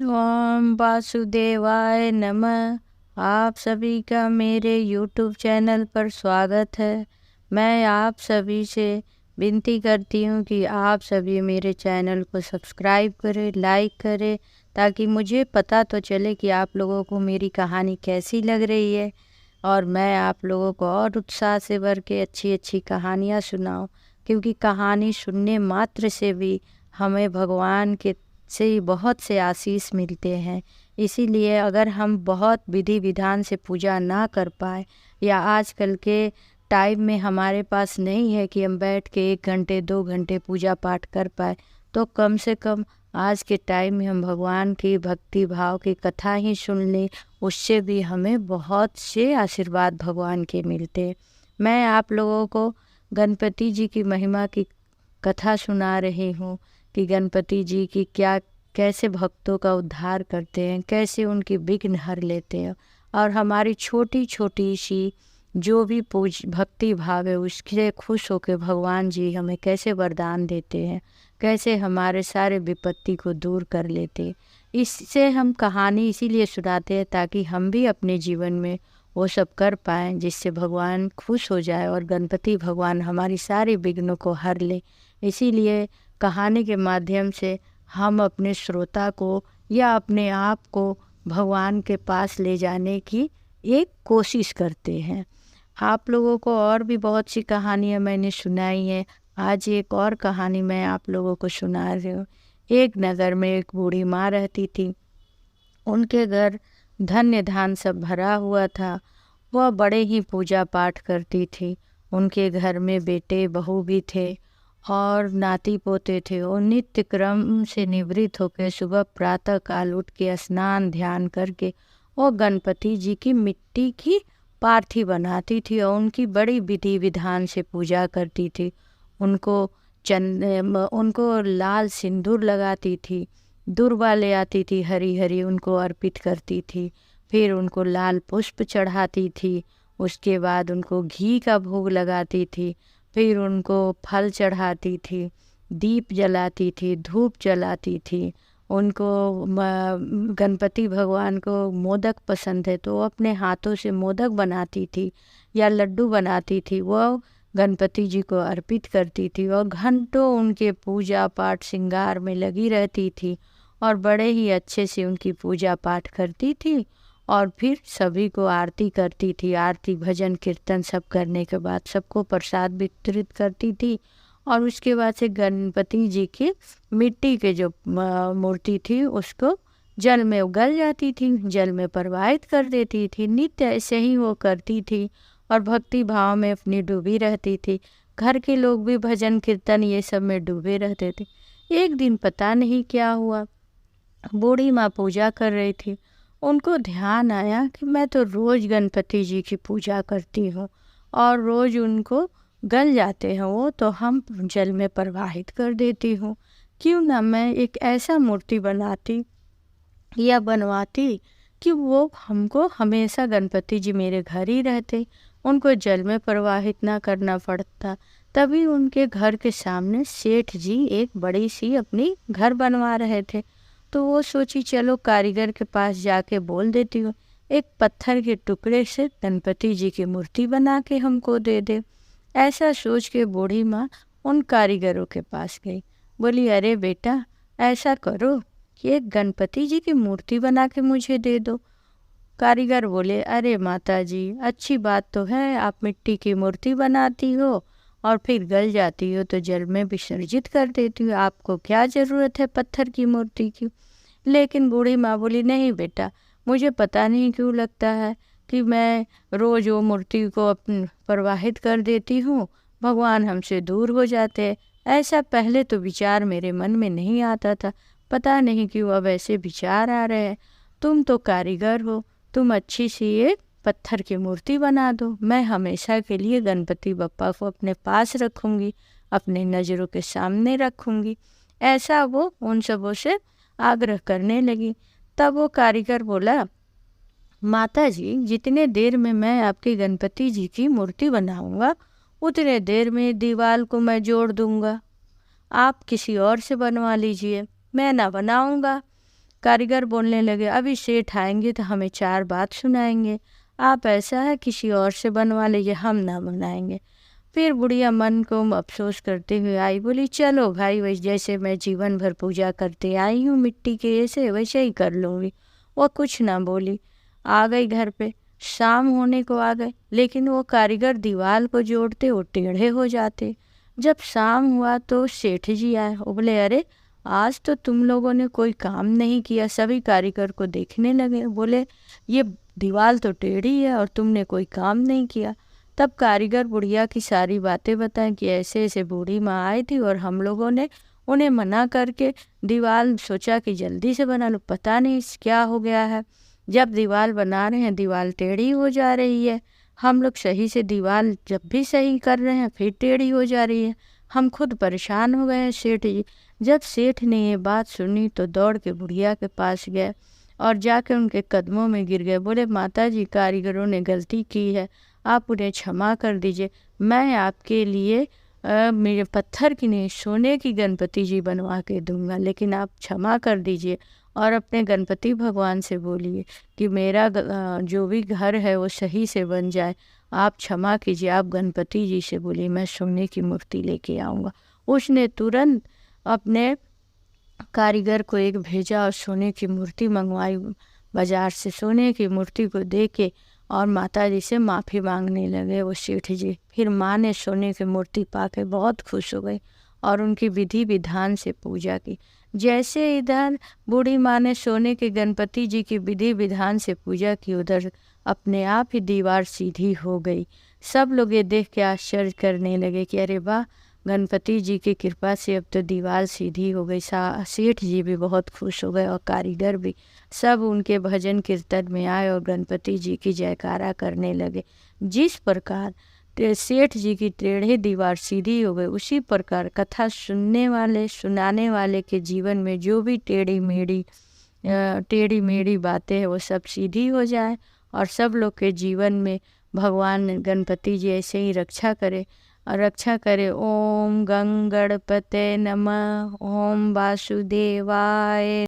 ओम वासुदेवाय नमः। आप सभी का मेरे YouTube चैनल पर स्वागत है। मैं आप सभी से विनती करती हूँ कि आप सभी मेरे चैनल को सब्सक्राइब करें, लाइक करें, ताकि मुझे पता तो चले कि आप लोगों को मेरी कहानी कैसी लग रही है और मैं आप लोगों को और उत्साह से भर के अच्छी अच्छी कहानियाँ सुनाऊँ, क्योंकि कहानी सुनने मात्र से भी हमें भगवान के से बहुत से आशीष मिलते हैं। इसीलिए अगर हम बहुत विधि विधान से पूजा ना कर पाए या आजकल के टाइम में हमारे पास नहीं है कि हम बैठ के 1 घंटे 2 घंटे पूजा पाठ कर पाए, तो कम से कम आज के टाइम में हम भगवान की भक्ति भाव की कथा ही सुन लें, उससे भी हमें बहुत से आशीर्वाद भगवान के मिलते हैं। मैं आप लोगों को गणपति जी की महिमा की कथा सुना रही हूँ कि गणपति जी की कैसे भक्तों का उद्धार करते हैं, कैसे उनकी विघ्न हर लेते हैं और हमारी छोटी छोटी सी जो भी पूज भक्ति भाव है उससे खुश होकर भगवान जी हमें कैसे वरदान देते हैं, कैसे हमारे सारे विपत्ति को दूर कर लेते हैं। इससे हम कहानी इसीलिए सुनाते हैं ताकि हम भी अपने जीवन में वो सब कर पाएँ जिससे भगवान खुश हो जाए और गणपति भगवान हमारी सारी विघ्नों को हर ले। इसीलिए कहानी के माध्यम से हम अपने श्रोता को या अपने आप को भगवान के पास ले जाने की एक कोशिश करते हैं। आप लोगों को और भी बहुत सी कहानियाँ मैंने सुनाई हैं। आज एक और कहानी मैं आप लोगों को सुना रही हूँ। एक नगर में एक बूढ़ी माँ रहती थी। उनके घर धन्य धान सब भरा हुआ था। वह बड़े ही पूजा पाठ करती थी। उनके घर में बेटे बहू भी थे और नाती पोते थे। वो नित्य क्रम से निवृत्त होकर सुबह प्रातः काल उठ के स्नान ध्यान करके वो गणपति जी की मिट्टी की पार्थी बनाती थी और उनकी बड़ी विधि विधान से पूजा करती थी। उनको लाल सिंदूर लगाती थी, दूर्वा ले आती थी हरी हरी, उनको अर्पित करती थी। फिर उनको लाल पुष्प चढ़ाती थी। उसके बाद उनको घी का भोग लगाती थी। फिर उनको फल चढ़ाती थी, दीप जलाती थी, धूप जलाती थी। उनको गणपति भगवान को मोदक पसंद है तो वो अपने हाथों से मोदक बनाती थी या लड्डू बनाती थी, वो गणपति जी को अर्पित करती थी और घंटों उनके पूजा पाठ श्रृंगार में लगी रहती थी और बड़े ही अच्छे से उनकी पूजा पाठ करती थी। और फिर सभी को आरती करती थी। आरती भजन कीर्तन सब करने के बाद सबको प्रसाद वितरित करती थी और उसके बाद से गणपति जी की मिट्टी के जो मूर्ति थी उसको जल में उगल जाती थी, जल में प्रवाहित कर देती थी। नित्य ऐसे ही वो करती थी और भक्ति भाव में अपनी डूबी रहती थी। घर के लोग भी भजन कीर्तन ये सब में डूबे रहते थे। एक दिन पता नहीं क्या हुआ, बूढ़ी माँ पूजा कर रही थी। उनको ध्यान आया कि मैं तो रोज़ गणपति जी की पूजा करती हूँ और रोज़ उनको गल जाते हैं वो, तो हम जल में प्रवाहित कर देती हूँ। क्यों ना मैं एक ऐसा मूर्ति बनाती या बनवाती कि वो हमको हमेशा गणपति जी मेरे घर ही रहते, उनको जल में प्रवाहित ना करना पड़ता। तभी उनके घर के सामने सेठ जी एक बड़ी सी अपनी घर बनवा रहे थे। तो वो सोची चलो कारीगर के पास जाके बोल देती हूँ, एक पत्थर के टुकड़े से गणपति जी की मूर्ति बना के हमको दे दे। ऐसा सोच के बूढ़ी माँ उन कारीगरों के पास गई। बोली, अरे बेटा, ऐसा करो कि एक गणपति जी की मूर्ति बना के मुझे दे दो। कारीगर बोले, अरे माता जी, अच्छी बात तो है, आप मिट्टी की मूर्ति बनाती हो और फिर गल जाती हो तो जल में विसर्जित कर देती हो, आपको क्या ज़रूरत है पत्थर की मूर्ति की। लेकिन बूढ़ी माँ बोली, नहीं बेटा, मुझे पता नहीं क्यों लगता है कि मैं रोज़ वो मूर्ति को अपन प्रवाहित कर देती हूँ, भगवान हमसे दूर हो जाते हैं। ऐसा पहले तो विचार मेरे मन में नहीं आता था, पता नहीं क्यों अब ऐसे विचार आ रहे हैं। तुम तो कारीगर हो, तुम अच्छी सी एक पत्थर की मूर्ति बना दो, मैं हमेशा के लिए गणपति बप्पा को अपने पास रखूँगी, अपने नज़रों के सामने रखूँगी। ऐसा वो उन सबों से आग्रह करने लगी। तब वो कारीगर बोला, माता जी, जितने देर में मैं आपके गणपति जी की मूर्ति बनाऊंगा उतने देर में दीवार को मैं जोड़ दूंगा, आप किसी और से बनवा लीजिए, मैं ना बनाऊंगा। कारीगर बोलने लगे, अभी सेठ आएंगे तो हमें 4 बात सुनाएंगे, आप ऐसा है किसी और से बनवा लीजिए, हम ना बनाएंगे। फिर बुढ़िया मन को अफसोस करते हुए आई, बोली चलो भाई, वैसे जैसे मैं जीवन भर पूजा करते आई हूँ मिट्टी के ऐसे, वैसे ही कर लूँगी। वो कुछ ना बोली, आ गई घर पे। शाम होने को आ गए, लेकिन वो कारीगर दीवार को जोड़ते वो टेढ़े हो जाते। जब शाम हुआ तो सेठ जी आए, वो बोले, अरे आज तो तुम लोगों ने कोई काम नहीं किया। सभी कारीगर को देखने लगे, बोले ये दीवार तो टेढ़ी है और तुमने कोई काम नहीं किया। तब कारीगर बुढ़िया की सारी बातें बताएं कि ऐसे ऐसे बूढ़ी माँ आई थी और हम लोगों ने उन्हें मना करके दीवार सोचा कि जल्दी से बना लो, पता नहीं क्या हो गया है। जब दीवार बना रहे हैं दीवार टेढ़ी हो जा रही है, हम लोग सही से दीवार जब भी सही कर रहे हैं फिर टेढ़ी हो जा रही है। हम खुद परेशान हो गए हैं सेठ जी। जब सेठ ने ये बात सुनी तो दौड़ के बुढ़िया के पास गए और जाके उनके कदमों में गिर गए। बोले, माता जी, कारीगरों ने गलती की है, आप उन्हें क्षमा कर दीजिए। मैं आपके लिए मेरे पत्थर की नहीं सोने की गणपति जी बनवा के दूंगा, लेकिन आप क्षमा कर दीजिए और अपने गणपति भगवान से बोलिए कि मेरा जो भी घर है वो सही से बन जाए। आप क्षमा कीजिए, आप गणपति जी से बोलिए, मैं सोने की मूर्ति लेके आऊँगा। उसने तुरंत अपने कारीगर को एक भेजा और सोने की मूर्ति मंगवाई बाजार से। सोने की मूर्ति को दे के और माता जी से माफ़ी मांगने लगे वो सेठ जी। फिर माँ ने सोने की मूर्ति पाके बहुत खुश हो गई और उनकी विधि विधान से पूजा की। जैसे इधर बूढ़ी माँ ने सोने के गणपति जी की विधि विधान से पूजा की, उधर अपने आप ही दीवार सीधी हो गई। सब लोग ये देख के आश्चर्य करने लगे कि अरे वाह, गणपति जी की कृपा से अब तो दीवार सीधी हो गई। सेठ जी भी बहुत खुश हो गए और कारीगर भी। सब उनके भजन कीर्तन में आए और गणपति जी की जयकारा करने लगे। जिस प्रकार सेठ जी की टेढ़ी दीवार सीधी हो गई, उसी प्रकार कथा सुनाने वाले के जीवन में जो भी टेढ़ी मेढ़ी बातें हैं वो सब सीधी हो जाए और सब लोग के जीवन में भगवान गणपति जी ऐसे ही रक्षा करे। ओम गंग गणपते नमः। ओम वासुदेवाय